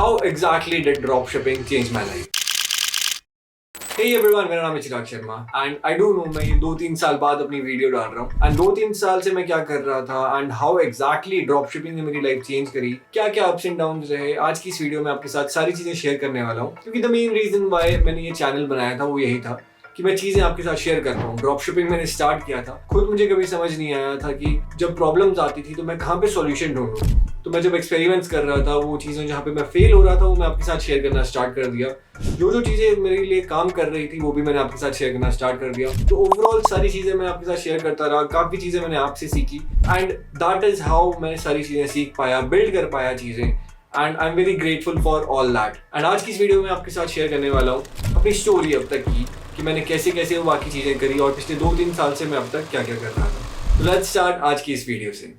How exactly did dropshipping change my life? Hey everyone, मेरा नाम है Chirag Sharma and I don't know मैं ये 2-3 साल बाद अपनी वीडियो डाल रहा हूँ एंड 2-3 साल से मैं क्या कर रहा था एंड हाउ एग्जैक्टली ड्रॉपशिपिंग ने मेरी लाइफ चेंज करी, क्या क्या अप्स एंड डाउन्स रहे। आज की इस वीडियो में आपके साथ सारी चीजें शेयर करने वाला हूँ क्योंकि द मेन रीजन वाई मैंने ये चैनल बनाया था वो यही था कि मैं चीजें आपके साथ शेयर करता हूँ। ड्रॉपशिपिंग मैंने स्टार्ट किया था, खुद मुझे कभी समझ नहीं आया था कि जब प्रॉब्लम्स आती थी तो मैं कहाँ पे सॉल्यूशन ढूंढूं। तो मैं जब एक्सपेरिमेंट्स कर रहा था वो चीज़ें जहाँ पे मैं फेल हो रहा था वो मैं आपके साथ शेयर करना स्टार्ट कर दिया। जो चीज़ें मेरे लिए काम कर रही थी वो भी मैंने आपके साथ शेयर करना स्टार्ट कर दिया। तो ओवरऑल सारी चीज़ें मैं आपके साथ शेयर करता रहा, काफ़ी चीज़ें मैंने आपसे सीखी एंड दैट इज़ हाउ मैंने सारी चीज़ें सीख पाया, बिल्ड कर पाया चीज़ें and I am very grateful for all that. And आज की इस वीडियो में आपके साथ शेयर करने वाला हूँ अपनी स्टोरी अब तक की कि मैंने कैसे कैसे वो बाकी चीज़ें करी और पिछले 2-3 साल से मैं अब तक क्या क्या कर रहा था। तो लेट्स स्टार्ट आज की इस वीडियो से।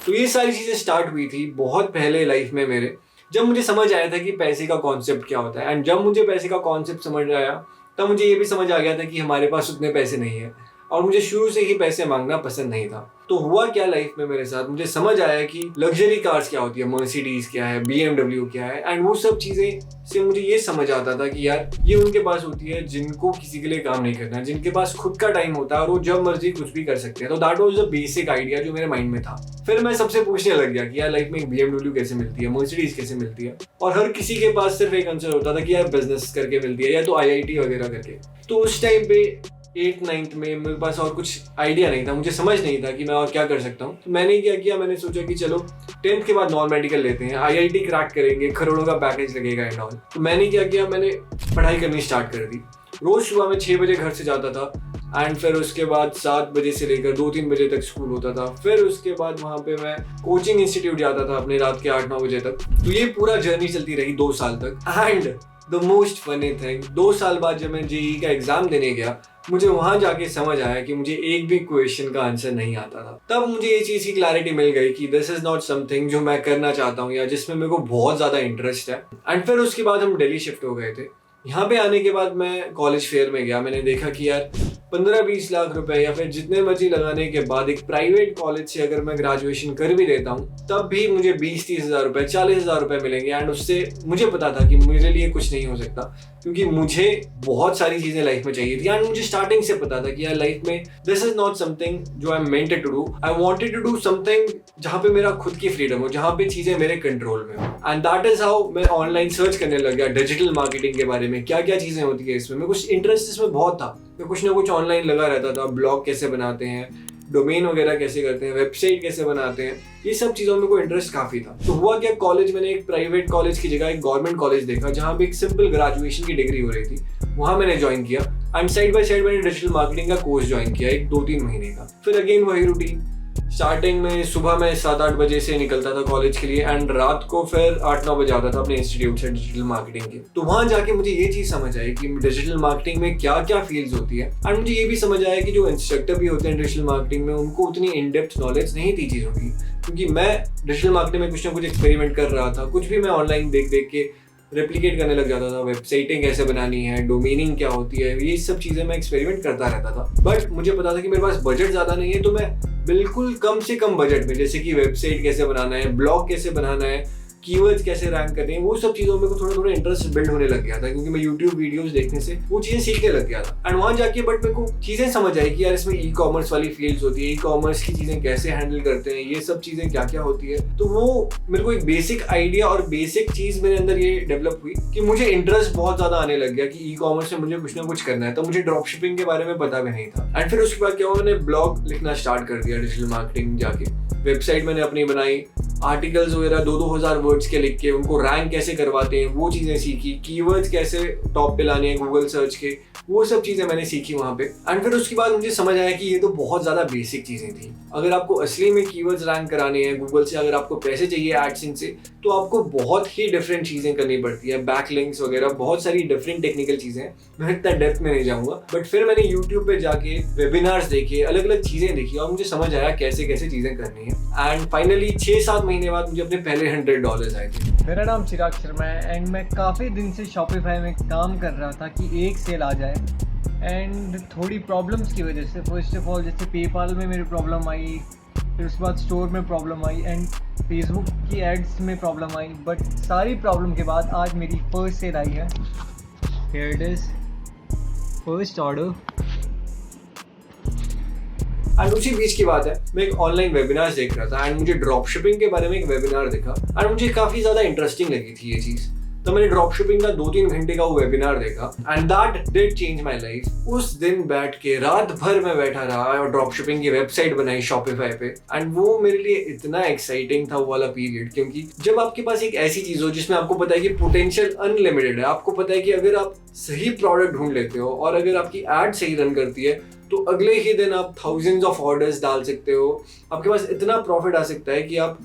तो ये सारी चीज़ें स्टार्ट हुई थी बहुत पहले लाइफ में मेरे, जब मुझे समझ आया था कि पैसे का कॉन्सेप्ट क्या होता है एंड जब मुझे पैसे का कॉन्सेप्ट समझ आया तब मुझे ये भी समझ आ गया था कि हमारे पास उतने पैसे नहीं है और मुझे शुरू से ही पैसे मांगना पसंद नहीं था। तो हुआ क्या लाइफ में मेरे साथ, मुझे समझ आया कि लग्जरी कार्स क्या होती है, मर्सिडीज क्या है, BMW क्या है एंड वो सब चीज़ें से मुझे ये समझ आता था कि यार ये उनके पास होती है जिनको किसी के लिए काम नहीं करना, जिनके पास खुद का टाइम होता है और वो जब मर्जी कुछ भी कर सकते हैं। तो that was the basic idea जो मेरे माइंड में था। फिर मैं सबसे पूछने लग गया कि यार लाइफ में एक BMW कैसे मिलती है, मर्सिडीज कैसे मिलती है, और हर किसी के पास सिर्फ एक आंसर होता था कि यार बिजनेस करके मिलती है या तो IIT वगैरह करके। तो उस टाइम पे 8-9 में मेरे पास और कुछ आइडिया नहीं था, मुझे समझ नहीं था कि मैं और क्या कर सकता हूँ। तो मैंने क्या किया, मैंने सोचा कि चलो 10th के बाद नॉन मेडिकल लेते हैं, IIT क्रैक करेंगे, करोड़ों का पैकेज लगेगा एंड ऑल। तो मैंने क्या किया, मैंने पढ़ाई करनी स्टार्ट कर दी। रोज सुबह में 6 बजे घर से जाता था एंड फिर उसके बाद 7 बजे से लेकर 2-3 बजे तक स्कूल होता था। फिर उसके बाद वहाँ पे मैं कोचिंग इंस्टीट्यूट जाता था अपने रात के 8-9 बजे तक। तो ये पूरा जर्नी चलती रही 2 साल तक and the most funny thing, 2 साल बाद जब मैं JEE का एग्जाम देने गया मुझे वहां जाके समझ आया कि मुझे एक भी क्वेश्चन का आंसर नहीं आता था। तब मुझे ये चीज़ की क्लैरिटी मिल गई कि दिस इज नॉट समथिंग जो मैं करना चाहता हूँ या जिसमें मेरे को बहुत ज़्यादा इंटरेस्ट है। एंड फिर उसके बाद हम दिल्ली शिफ्ट हो गए थे। यहाँ पे आने के बाद मैं कॉलेज फेयर में गया, मैंने देखा कि यार 15-20 लाख रुपए या फिर जितने मर्जी लगाने के बाद एक प्राइवेट कॉलेज से अगर मैं ग्रेजुएशन कर भी देता हूँ तब भी मुझे 20-30 हज़ार रुपए, 40 हज़ार रुपए मिलेंगे एंड उससे मुझे पता था कि मेरे लिए कुछ नहीं हो सकता क्योंकि मुझे बहुत सारी चीज़ें लाइफ में चाहिए थी एंड मुझे स्टार्टिंग से पता था कि यार लाइफ में दिस इज नॉट समथिंग जो I am meant to do. I wanted to do something जहाँ पे मेरा खुद की फ्रीडम हो, जहाँ पे चीज़ें मेरे कंट्रोल में हो एंड दैट इज हाउ मैं ऑनलाइन सर्च करने लग गया डिजिटल मार्केटिंग के बारे में, क्या क्या चीज़ें होती है इसमें। मैं कुछ इंटरेस्ट इसमें बहुत था, मैं कुछ ना कुछ ऑनलाइन लगा रहता था, ब्लॉग कैसे बनाते हैं, डोमेन वगैरह कैसे करते हैं, वेबसाइट कैसे बनाते हैं, ये सब चीज़ों में कोई इंटरेस्ट काफ़ी था। तो हुआ क्या, कॉलेज मैंने एक प्राइवेट कॉलेज की जगह एक गवर्नमेंट कॉलेज देखा जहाँ पे एक सिंपल ग्रेजुएशन की डिग्री हो रही थी, वहाँ मैंने ज्वाइन किया एंड साइड बाय साइड मैंने डिजिटल मार्केटिंग का कोर्स ज्वाइन किया एक 2-3 महीने का। फिर अगेन वही रूटीन, स्टार्टिंग में सुबह मैं 7-8 बजे से निकलता था कॉलेज के लिए एंड रात को फिर 8-9 बजे आता था अपने इंस्टीट्यूट से डिजिटल मार्केटिंग के। तो वहां जाके मुझे ये चीज़ समझ आई कि डिजिटल मार्केटिंग में क्या क्या फील्ड्स होती है एंड मुझे ये भी समझ आया कि जो इंस्ट्रक्टर भी होते हैं डिजिटल मार्केटिंग में उनको उतनी इन डेप्थ नॉलेज नहीं थी चीज़ों की, क्योंकि मैं डिजिटल मार्केटिंग में कुछ ना कुछ एक्सपेरिमेंट कर रहा था, कुछ भी मैं ऑनलाइन देख देख के रेप्लिकेट करने लग जाता था। वेबसाइटिंग कैसे बनानी है, डोमेनिंग क्या होती है, ये सब चीज़ें मैं एक्सपेरिमेंट करता रहता था। बट मुझे पता था कि मेरे पास बजट ज़्यादा नहीं है, तो मैं बिल्कुल कम से कम बजट में, जैसे कि वेबसाइट कैसे बनाना है, ब्लॉग कैसे बनाना है, कीवर्ड्स कैसे रैंक करने हैं, वो सब चीज़ों में थोड़ा थोड़ा इंटरेस्ट बिल्ड होने लग गया था क्योंकि मैं यूट्यूब वीडियोस देखने से वो चीज़ें सीखने लग गया था। एंड वहाँ जाके बट मेरे को चीज़ें समझ आई कि यार इसमें ई-कॉमर्स वाली फील्ड्स होती है, ई-कॉमर्स की चीज़ें कैसे हैंडल करते हैं, ये सब चीज़ें क्या क्या होती है। तो वो मेरे को एक बेसिक आइडिया और बेसिक चीज़ मेरे अंदर ये डेवलप हुई कि मुझे इंटरेस्ट बहुत ज़्यादा आने लग गया कि ई-कॉमर्स में मुझे कुछ ना कुछ करना है। तो मुझे ड्रॉप शिपिंग के बारे में पता भी नहीं था एंड फिर उसके बाद क्या हुआ, मैंने ब्लॉग लिखना स्टार्ट कर दिया डिजिटल मार्केटिंग जाके, वेबसाइट मैंने अपनी बनाई, आर्टिकल्स वगैरह 2-2 हज़ार वर्ड्स के लिख के उनको रैंक कैसे करवाते हैं वो चीज़ें सीखी, कीवर्ड्स कैसे टॉप पे लाने हैं गूगल सर्च के, वो सब चीज़ें मैंने सीखी वहाँ पे। एंड फिर उसके बाद मुझे समझ आया कि ये तो बहुत ज़्यादा बेसिक चीज़ें थी। अगर आपको असली में कीवर्ड्स रैंक कराने हैं गूगल से, अगर आपको पैसे चाहिए एडसेंस से, तो आपको बहुत ही डिफरेंट चीज़ें करनी पड़ती है, बैकलिंक्स वगैरह बहुत सारी डिफरेंट टेक्निकल चीज़ें हैं। मैं इतना डेप्थ में नहीं जाऊँगा, बट फिर मैंने यूट्यूब पे जाके वेबिनार्स देखे, अलग अलग चीज़ें देखी और मुझे समझ आया कैसे कैसे चीज़ें करनी है। एंड फाइनली 6-7 महीने बाद मुझे अपने पहले $100 आए थे। मेरा नाम चिराग शर्मा है एंड मैं काफ़ी दिन से शॉपिफाई में काम कर रहा था कि एक सेल आ जाए एंड थोड़ी प्रॉब्लम्स की वजह से, फर्स्ट ऑफ ऑल जैसे पेपाल में मेरी प्रॉब्लम आई, फिर उसके बाद स्टोर में प्रॉब्लम आई एंड फेसबुक की एड्स में प्रॉब्लम आई। बट सारी प्रॉब्लम के बाद आज मेरी फर्स्ट सेल आई है। Here it is, first order. And उसी बीच की बात है, मैं एक ऑनलाइन वेबिनार देख रहा था एंड मुझे ड्रॉप शिपिंग के बारे में एक वेबिनार दिखा एंड मुझे काफी ज्यादा इंटरेस्टिंग लगी थी ये चीज। तो मैंने ड्रॉप शिपिंग का 2-3 घंटे का वो वेबिनार देखा and that did change my life. उस दिन बैठ के रात भर मैं बैठा रहा और ड्रॉप शिपिंग की वेबसाइट बनाई शॉपिफाई पे एंड वो मेरे लिए इतना एक्साइटिंग था वो वाला पीरियड, क्योंकि जब आपके पास एक ऐसी चीज हो जिसमें आपको पता है कि पोटेंशियल अनलिमिटेड है, आपको पता है कि अगर आप सही प्रोडक्ट ढूंढ लेते हो और अगर आपकी एड सही रन करती है तो अगले ही दिन आप थाउजेंड्स ऑफ ऑर्डर्स डाल सकते हो। आपके पास इतना प्रॉफिट आ सकता है कि आप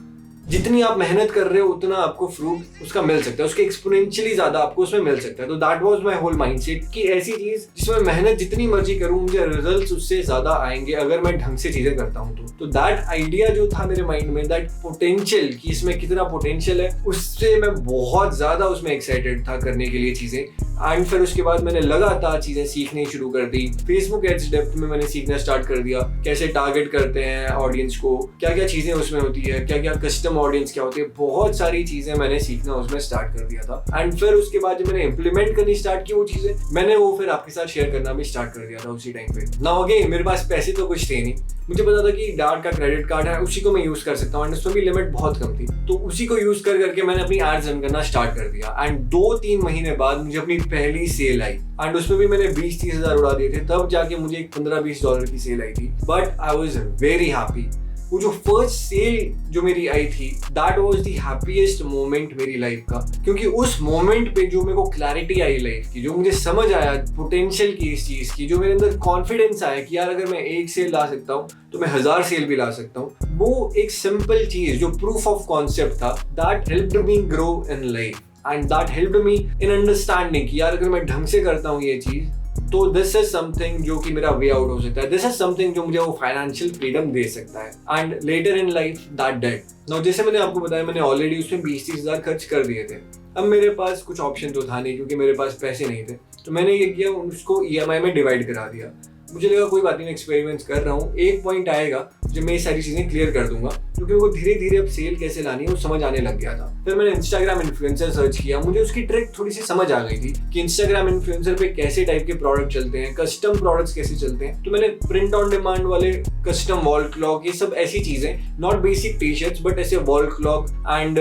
जितनी आप मेहनत कर रहे हो उतना आपको फ्रूट उसका मिल सकता है, उसके एक्सपोनेंशियली ज्यादा आपको उसमें मिल सकता है। तो that was my whole mindset कि ऐसी चीज जिसमें मेहनत जितनी मर्जी करूं मुझे रिजल्ट्स उससे ज्यादा आएंगे अगर मैं ढंग से चीजें करता हूं तो दैट आइडिया जो था मेरे माइंड में, दैट पोटेंशियल कि इसमें कितना पोटेंशियल है, उससे मैं बहुत ज्यादा उसमें एक्साइटेड था करने के लिए चीजें। एंड फिर उसके बाद मैंने लगातार चीजें सीखनी शुरू कर दी। फेसबुक एड्स डेप्थ में मैंने सीखना स्टार्ट कर दिया, कैसे टारगेट करते हैं ऑडियंस को, क्या क्या चीजें उसमें होती है, क्या क्या कस्टम ऑडियंस क्या होती है, बहुत सारी चीजें मैंने सीखना उसमें स्टार्ट कर दिया था। एंड फिर उसके बाद जब मैंने इंप्लीमेंट करनी स्टार्ट की वो चीजें, मैंने वो फिर आपके साथ शेयर करना भी स्टार्ट कर दिया था उसी टाइम पे। नाउ अगेन मेरे पास पैसे तो कुछ थे नहीं, मुझे पता था कि डैड का क्रेडिट कार्ड है उसी को मैं यूज कर सकता हूँ एंड उसमें भी लिमिट बहुत कम थी, तो उसी को यूज कर करके मैंने अपनी एड्स रन करना स्टार्ट कर दिया। एंड 2-3 महीने बाद मुझे अपनी पहली सेल आई एंड उसमें भी मैंने 20-30 हजार उड़ा दिए थे, तब जाके मुझे एक $15-20 की सेल आई थी। But I was very happy. वो जो फर्स्ट सेल जो मेरी आई थी that was the happiest moment मेरी लाइफ का, क्योंकि उस मोमेंट पे जो मेरे को क्लैरिटी आई लाइफ की, जो मुझे समझ आया पोटेंशियल की इस चीज की, जो मेरे अंदर कॉन्फिडेंस आया कि यार अगर मैं एक सेल ला सकता हूँ तो मैं 1000 सेल भी ला सकता हूँ, वो एक सिंपल चीज जो प्रूफ ऑफ कॉन्सेप्ट था that helped me grow in life and that helped me in understanding कि यार अगर मैं ढंग से करता हूँ ये चीज तो दिस इज समथिंग जो कि मेरा वे आउट हो सकता है, दिस इज समथिंग जो मुझे वो फाइनेंशियल फ्रीडम दे सकता है। And later in life that dead. Now जैसे मैंने आपको बताया मैंने ऑलरेडी उसमें 20-30 हजार खर्च कर दिए थे। अब मेरे पास कुछ ऑप्शन तो था नहीं क्योंकि मेरे पास पैसे नहीं थे, तो मैंने ये किया उसको EMI में डिवाइड करा दिया। मुझे लगा कोई बात नहीं, एक्सपेरिमेंट्स कर रहा हूँ, एक पॉइंट आएगा जब मैं ये सारी चीजें क्लियर कर दूंगा, क्योंकि वो धीरे धीरे अब सेल कैसे लानी है वो समझ आने लग गया था। फिर मैंने इंस्टाग्राम इन्फ्लुएंसर सर्च किया, मुझे उसकी ट्रिक थोड़ी सी समझ आ गई थी कि इंस्टाग्राम इन्फ्लुएंसर पे कैसे टाइप के प्रोडक्ट चलते हैं, कस्टम प्रोडक्ट्स कैसे चलते हैं। तो मैंने प्रिंट ऑन डिमांड वाले कस्टम वॉल क्लॉक, ये सब ऐसी चीजें, not basic T shirts but ऐसे वॉल क्लॉक एंड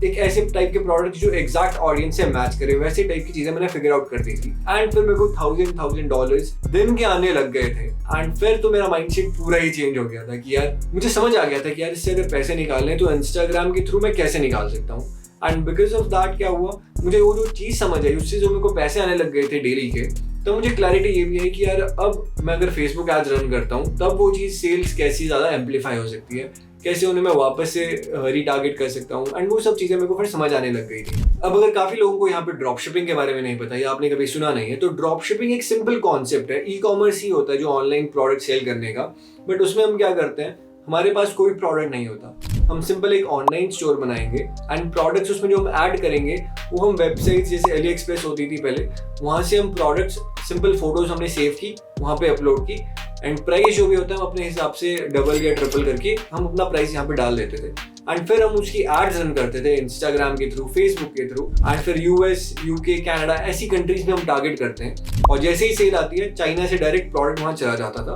एक ऐसे टाइप के प्रोडक्ट जो एग्जैक्ट ऑडियंस से मैच करे, वैसे टाइप की चीजें मैंने फिगर आउट कर दी थी। एंड फिर मेरे को $1000 दिन के आने लग गए थे। एंड फिर तो मेरा माइंडसेट पूरा ही चेंज हो गया था कि यार मुझे समझ आ गया था कि यार इससे अगर पैसे निकालने तो इंस्टाग्राम के थ्रू मैं कैसे निकाल सकता हूँ। एंड बिकॉज ऑफ दैट क्या हुआ, मुझे वो जो चीज समझ आई, उससे जो मेरे को पैसे आने लग गए थे डेली के, तो मुझे क्लैरिटी ये भी है कि यार अब मैं अगर फेसबुक एड्स रन करता हूँ तब वो चीज सेल्स कैसी ज्यादा एम्पलीफाई हो सकती है, कैसे उन्हें मैं वापस से रीटारगेट कर सकता हूँ। एंड वो सब चीजें मेरे को फिर समझ आने लग गई थी। अब अगर काफी लोगों को यहाँ पे ड्रॉप शिपिंग के बारे में नहीं पता या आपने कभी सुना नहीं है, तो ड्रॉप शिपिंग एक सिंपल कॉन्सेप्ट है, ई-कॉमर्स ही होता है जो ऑनलाइन प्रोडक्ट सेल करने का। बट उसमें हम क्या करते हैं, हमारे पास कोई प्रोडक्ट नहीं होता, हम सिंपल एक ऑनलाइन स्टोर बनाएंगे एंड प्रोडक्ट्स उसमें जो हम ऐड करेंगे वो हम वेबसाइट जैसे AliExpress होती थी पहले, वहाँ से हम प्रोडक्ट्स सिंपल फोटोज हमने सेव की, वहाँ पे अपलोड की एंड प्राइस जो भी होता है हम अपने हिसाब से डबल या ट्रिपल करके हम अपना प्राइस यहाँ पे डाल देते थे। एंड फिर हम उसकी एड्स रन करते थे इंस्टाग्राम के थ्रू, फेसबुक के थ्रू एंड फिर US, UK, कनाडा ऐसी कंट्रीज में हम टारगेट करते हैं। और जैसे ही सेल आती है चाइना से डायरेक्ट प्रोडक्ट वहाँ चला जाता था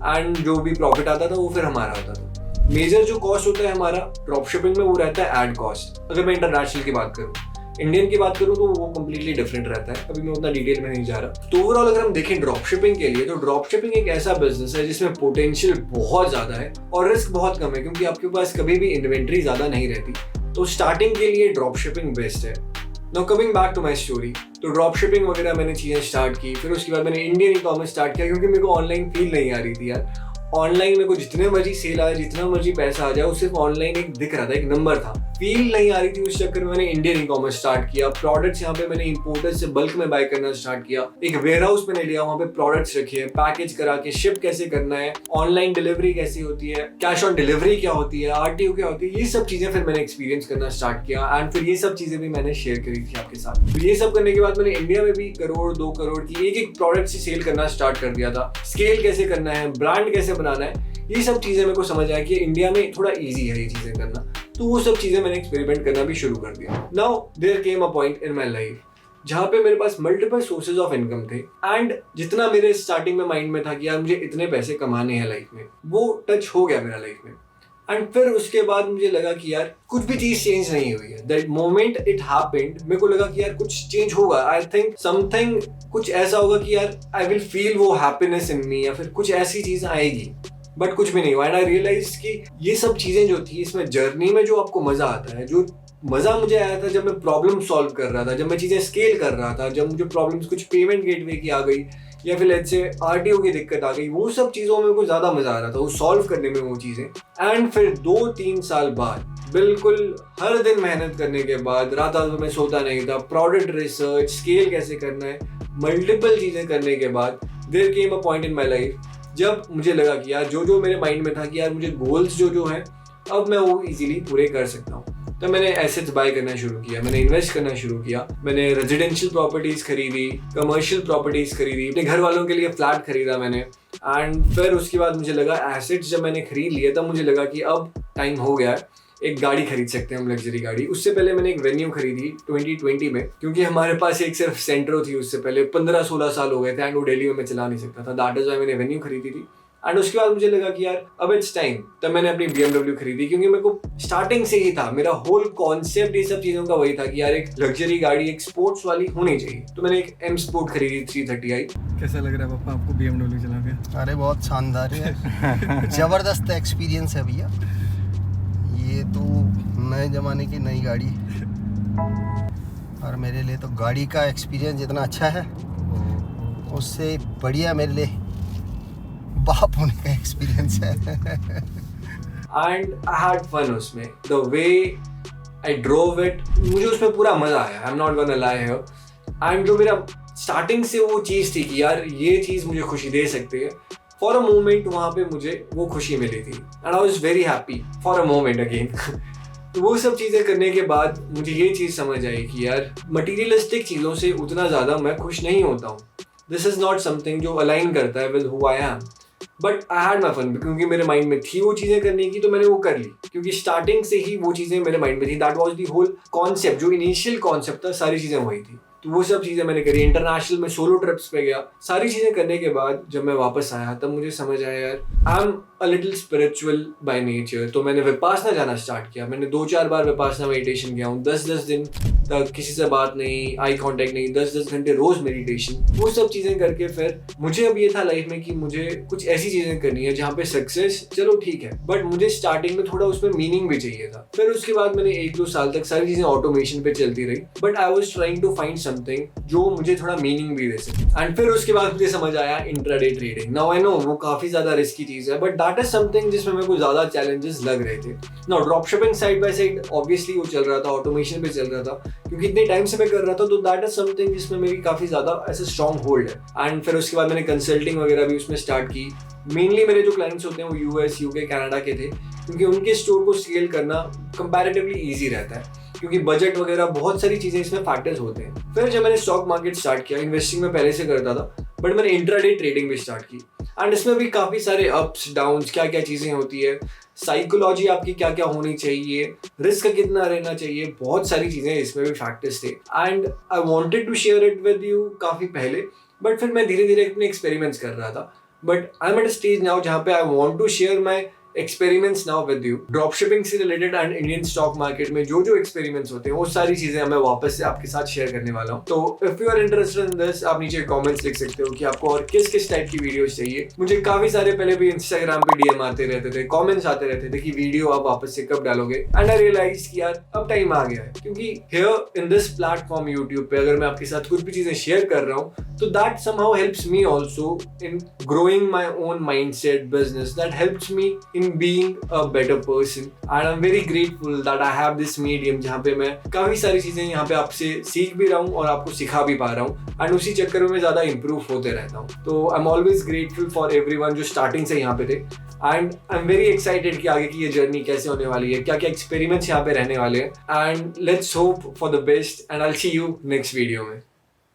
एंड जो भी प्रॉफिट आता था वो फिर हमारा होता था। मेजर जो कॉस्ट होता है हमारा ड्रॉप शिपिंग में वो रहता है एड कॉस्ट। अगर मैं इंटरनेशनल की बात करूँ, इंडियन की बात करूँ तो वो कंप्लीटली डिफरेंट रहता है, अभी मैं उतना डिटेल में नहीं जा रहा। तो ओवरऑल अगर हम देखें ड्रॉप शिपिंग के लिए, तो ड्रॉप शिपिंग एक ऐसा बिजनेस है जिसमें पोटेंशियल बहुत ज्यादा है और रिस्क बहुत कम है, क्योंकि आपके पास कभी भी इन्वेंट्री ज्यादा नहीं रहती। तो स्टार्टिंग के लिए ड्रॉप शिपिंग बेस्ट है। Now coming back to my story, तो ड्रॉप शिपिंग वगैरह मैंने चीजें स्टार्ट की, फिर उसके बाद मैंने इंडियन ई-कॉमर्स स्टार्ट किया, क्योंकि मेरे को ऑनलाइन फील नहीं आ रही थी यार। ऑनलाइन मेरे को जितने मर्जी सेल आए, जितना मर्जी पैसा आ जाए, वो सिर्फ ऑनलाइन एक दिख रहा था, एक नंबर था, फील नहीं आ रही थी। उस चक्कर में मैंने इंडियन ई-कॉमर्स स्टार्ट किया। प्रोडक्ट्स यहाँ पे मैंने इंपोर्टर से बल्क में बाय करना स्टार्ट किया। एक वेयर हाउस मैंने लिया, वहाँ पे प्रोडक्ट्स रखे, पैकेज करा के शिप कैसे करना है, ऑनलाइन डिलीवरी कैसी होती है, कैश ऑन डिलीवरी क्या होती है, RTO क्या होती है, ये सब चीजें फिर मैंने एक्सपीरियंस करना स्टार्ट किया। एंड फिर ये सब चीजें भी मैंने शेयर करी थी आपके साथ। तो ये सब करने के बाद मैंने इंडिया में भी 1 करोड़ 2 करोड़ की एक प्रोडक्ट से सेल करना स्टार्ट कर दिया था। स्केल कैसे करना है, ब्रांड कैसे बनाना है, ये सब चीज़ें मेरे को समझ आया कि इंडिया में थोड़ा ईजी है ये चीज़ें करना, तो वो सब चीज़ें मैंने एक्सपेरिमेंट करना भी शुरू कर दिया। Now there came a point in my life जहाँ पे मेरे पास मल्टीपल सोर्सेज ऑफ इनकम थे एंड जितना मेरे स्टार्टिंग में माइंड में था कि यार मुझे इतने पैसे कमाने हैं लाइफ में, वो टच हो गया मेरा लाइफ में। एंड फिर उसके बाद मुझे लगा कि यार कुछ भी चीज चेंज नहीं हुई है। दैट मोमेंट इट हैपेंड, मेरे को लगा कि यार कुछ चेंज होगा, आई थिंक समथिंग कुछ ऐसा होगा कि यार आई विल फील वो हैप्पीनेस इन मी, या फिर कुछ ऐसी चीज आएगी, बट कुछ भी नहीं हुआ। एंड आई रियलाइज कि ये सब चीजें जो थी इसमें जर्नी में जो आपको मजा आता है, जो मजा मुझे आया था जब मैं प्रॉब्लम सॉल्व कर रहा था, जब मैं चीजें स्केल कर रहा था, जब मुझे प्रॉब्लम्स कुछ पेमेंट गेटवे की आ गई या फिर लेट्स से आरटीओ की दिक्कत आ गई, वो सब चीज़ों में को ज़्यादा मज़ा आ रहा था वो सॉल्व करने में वो चीज़ें। एंड फिर 2-3 साल बाद बिल्कुल हर दिन मेहनत करने के बाद, रात रात में सोता नहीं था, प्रोडक्ट रिसर्च, स्केल कैसे करना है, मल्टीपल चीज़ें करने के बाद there came a point in my life जब मुझे लगा कि यार जो मेरे माइंड में था कि यार मुझे गोल्स जो हैं अब मैं वो इजीली पूरे कर सकता हूँ। तो मैंने एसेट्स बाय करना शुरू किया, मैंने इन्वेस्ट करना शुरू किया, मैंने रेजिडेंशियल प्रॉपर्टीज खरीदी, कमर्शियल प्रॉपर्टीज खरीदी, अपने घर वालों के लिए फ्लैट खरीदा मैंने। एंड फिर उसके बाद मुझे लगा एसेट्स जब मैंने खरीद लिए तब मुझे लगा कि अब टाइम हो गया है, एक गाड़ी खरीद सकते हैं हम, लग्जरी गाड़ी। उससे पहले मैंने एक वेन्यू खरीदी 2020 में, क्योंकि हमारे पास एक सिर्फ सेंट्रो थी। उससे पहले 15-16 साल हो गए थे एंड वो दिल्ली में मैं चला नहीं सकता था, दैट इज व्हाई मैंने वेन्यू खरीदी थी। एंड उसके बाद मुझे लगा कि यार अब इट्स टाइम, तब मैंने अपनी BMW खरीदी, क्योंकि मेरे को स्टार्टिंग से ही था, मेरा होल कॉन्सेप्ट ये सब चीज़ों का वही था कि यार एक लग्जरी गाड़ी एक स्पोर्ट्स वाली होनी चाहिए। तो मैंने एक M स्पोर्ट खरीदी 330i। कैसा लग रहा है पापा आपको BMW चला के? अरे बहुत शानदार है, ज़बरदस्त एक्सपीरियंस है भैया। ये तो नए ज़माने की नई गाड़ी है और मेरे लिए तो गाड़ी का एक्सपीरियंस जितना अच्छा है उससे बढ़िया मेरे लिए बाप होने का एक्सपीरियंस है। एंड आई हैड फन उसमें, the way I drove it, मुझे उसमें पूरा मजा आया, I am not gonna lie here. And जो मेरा स्टार्टिंग से वो चीज़ थी कि यार ये चीज़ मुझे खुशी दे सकती है, फॉर अ मोमेंट वहाँ पे मुझे वो खुशी मिली थी and I was very happy for a moment again. तो वो सब चीज़ें करने के बाद मुझे ये चीज़ समझ आई कि यार मटीरियलिस्टिक चीज़ों से उतना ज़्यादा मैं खुश नहीं होता हूँ। दिस इज़ नॉट समथिंग जो अलाइन करता है with who I am, but I had my fun, क्योंकि मेरे माइंड में थी वो चीज़ें करने की तो मैंने वो कर ली, क्योंकि स्टार्टिंग से ही वो चीज़ें मेरे माइंड में थी। That was the whole concept, जो इनिशियल कॉन्सेप्ट था, सारी चीज़ें वही थी। तो वो सब चीज़ें मैंने करी, इंटरनेशनल में सोलो ट्रिप्स पे गया, सारी चीज़ें करने के बाद जब मैं वापस आया तब मुझे समझ आया यार I am a little spiritual by nature. तो मैंने विपासना जाना स्टार्ट किया, मैंने 2-4 बार विपासना मेडिटेशन किया हूँ, 10-10 दिन तक किसी से बात नहीं, आई कांटेक्ट नहीं, 10-10 घंटे रोज मेडिटेशन, वो सब चीज़ें करके फिर मुझे अब ये था लाइफ में कि मुझे कुछ ऐसी चीज़ें करनी है जहाँ पे सक्सेस चलो ठीक है, बट मुझे स्टार्टिंग में थोड़ा उसमें मीनिंग भी चाहिए था। फिर उसके बाद मैंने 1-2 साल तक सारी चीज़ें ऑटोमेशन पे चलती रही, but I was trying to find something जो मुझे थोड़ा मीनिंग भी दे सके। एंड फिर उसके बाद मुझे समझ आया intraday trading. Now I know वो काफ़ी ज़्यादा रिस्की चीज़ है, बट दैट इज समथिंग जिसमें मेरे को ज़्यादा चैलेंजेस लग रहे थे। Now drop shipping side by side obviously वो चल रहा था, ऑटोमेशन पे चल रहा था, क्योंकि इतने टाइम से मैं कर रहा था, तो दैट इज समथिंग जिसमें मेरी काफ़ी ज़्यादा ऐसे स्ट्रॉन्ग होल्ड है। एंड फिर उसके बाद मैंने कंसल्टिंग वगैरह भी उसमें स्टार्ट की। मेनली मेरे जो क्लाइंट्स होते हैं वो US, UK, कनाडा के थे, क्योंकि उनके स्टोर को स्केल करना कंपैरेटिवली ईजी रहता है, क्योंकि बजट वगैरह बहुत सारी चीज़ें इसमें फैक्टर्स होते हैं। फिर जब मैंने स्टॉक मार्केट स्टार्ट किया, इन्वेस्टिंग में पहले से करता था, बट मैंने इंट्राडे ट्रेडिंग भी स्टार्ट की। एंड इसमें भी काफ़ी सारे अप्स डाउन्स, क्या क्या चीज़ें होती है, साइकोलॉजी आपकी क्या क्या होनी चाहिए, रिस्क कितना रहना चाहिए, बहुत सारी चीज़ें इसमें भी फैक्टर्स थे। And I wanted to share it with you काफ़ी पहले, बट फिर मैं धीरे धीरे अपने एक्सपेरिमेंट्स कर रहा था। But I am at a stage now जहाँ पे I want to share my experiments now with you. Drop shipping से related and Indian stock market में जो जो एक्सपेरिमेंट्स होते हैं वो सारी चीजें मैं वापस से आपके साथ शेयर करने वाला हूँ। तो if you are interested in this, आप नीचे कमेंट्स लिख सकते हो कि आपको और किस किस टाइप की वीडियोस चाहिए। मुझे काफी सारे पहले भी इंस्टाग्राम पे DM आते रहते थे, कमेंट्स आते रहते थे कि वीडियो आप वापस से कब डालोगे। एंड आई रियलाइज कि यार अब टाइम आ गया है, क्योंकि here in this platform YouTube पे अगर मैं आपके साथ कुछ भी चीजें शेयर कर रहा हूँ तो that somehow helps me also in growing my own mindset business, that helps me in being a better person, and I'm very grateful that I have this medium जहाँ पे मैं काफ़ी सारी चीज़ें यहाँ पे आपसे सीख भी रहा हूँ और आपको सिखा भी पा रहा हूँ, एंड उसी चक्कर में मैं ज़्यादा इम्प्रूव होते रहता हूँ। तो I am always grateful for everyone जो स्टार्टिंग से यहाँ पे थे, and I am very excited कि आगे की ये जर्नी कैसे होने वाली है, क्या क्या एक्सपेरिमेंट्स यहाँ पे रहने वाले हैं, and let's hope for the best, and I will see you next video में।